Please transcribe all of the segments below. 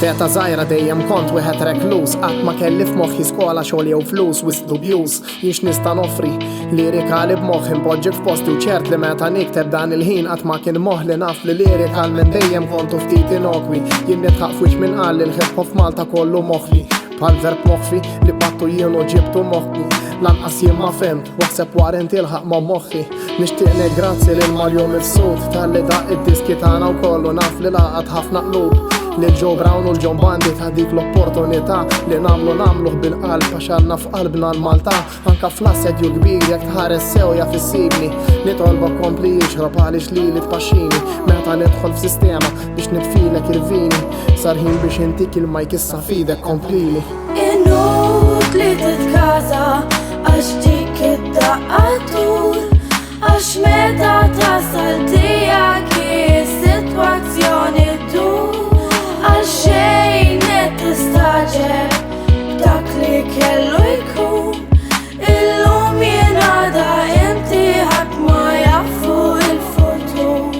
Teta zaħira dejjem kont wieħed reklus, qatt ma kelli f'moħħi skola xogħol jew flus wis dubjus. Jiex nista' noffri lirika li b'moħħ impoġġi f'posti u ċert li meta nikteb dan il-ħin qatt ma kien moħħ li naf li lirika minn dejjem kontu ftit inokwi. Jien nitħaq f'wiċċ minn qal li l-hip hop f'Malta kollu moħħli bħal verb moħħi li battu jien u ġibtu moħħni. Lanqas jien ma fimt waħseb warent ilħaq ma' moħħi. Nixtieq ngrazzi lil Mario Mifsud talli daq id-diski tagħna wkoll u naf li laqat ħafna qlub lil Joe Brown u l-John Bandi ta' dik l-opportunità li namluh bil-qalb għax għandna f'qalbna l-Malta. Anka fl-assedju kbir jekk tħares sewja fissibni nitolbok kompli jixrob għaliex li tpaxxini meta nidħol f'sistema biex nitfilek il-vini sar ħin biex intik il-majk issa fidek komplili. Inut li titkaza għax dik id-daqqatur għax meta tasal tiegħek is-sitwazzjoni ddur għal xejn qed tistaġeb dak li kellu jkun illum jien għada inti ħadd ma jafu il-futur.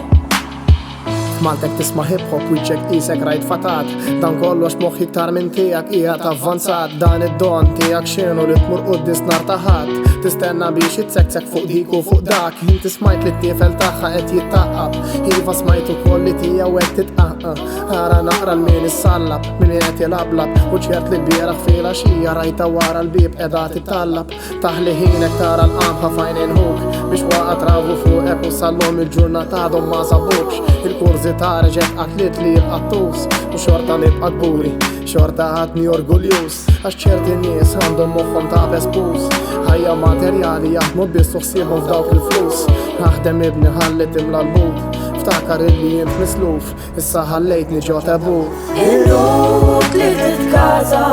Maltek tisma' hip hop wiċċek qisek rajt fatat dan kollox moħħ iktar minn tiegħek qiegħed avvanzat dan id-don tiegħek x'inhu li tmur quddis nar ta' ħadd tistenna biex jitseksek fuq dik u fuq dak. Inti smajt li t-tifel tagħha qed jittaqqab iva smajt ukoll li tiegħu qed titqaqqaq ara naqra l-min issallab min qed jilablab u ċert li l-bieraħ filgħaxija rajta wara l-bieb qiegħda titallab taħli ħinek tara l-qamħa fajn inħuk biex waqa' travu fuqek u sallhom il-ġurnata għadhom ma sabukx il-kurżità reġgħet qatlit li l-qattus u xorta nibqa' kburi xorta għadni orguljus għax ċerti nies għandhom moħħhom ta' besbus ħajja materjali jaħdmu biss uħsibhom f'dawk il-flus naħdem ibni ħalli timla l-but ftakar illi jint misluf issa ħallejtni ġo tebut. Inut li titkaza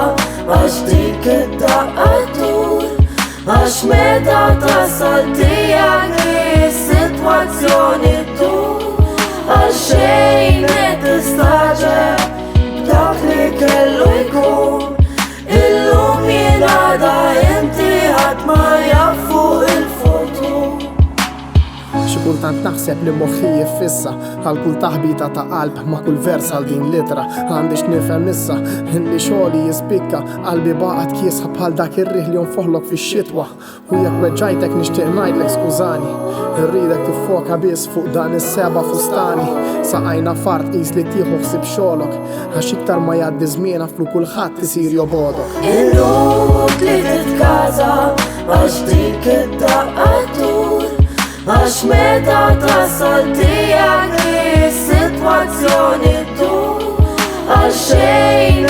għax dik id-daqqatur għax meta tasal tiegħek is-sitwazzjoni ddur għal xejn qed tistaġeb dak li kellu jkun illum jien għada inti ħadd ma jafu il-futur. Xi kultant naħseb li moħħi jiffissa għal kull taħbita ta' qalb ma' kull vers għal din litra għandix nifhem issa illi xogħli jispikka qalbi baqgħet kiesħa bħal dak ir-riħ li jonfoħlok fix-xitwa u jekk weġġajtek nixtieq ngħidlek skużani irridek tiffoka biss fuq dan is-seba' fustani saqajna fart qis li tieħu ħsieb xogħolok għax iktar ma jgħaddi żmien flu kulħadd isir jobodok. Inut li titkaza għax dik id-daqqatur għax meta tasal tiegħek is-sitwazzjoni ddur għal xejn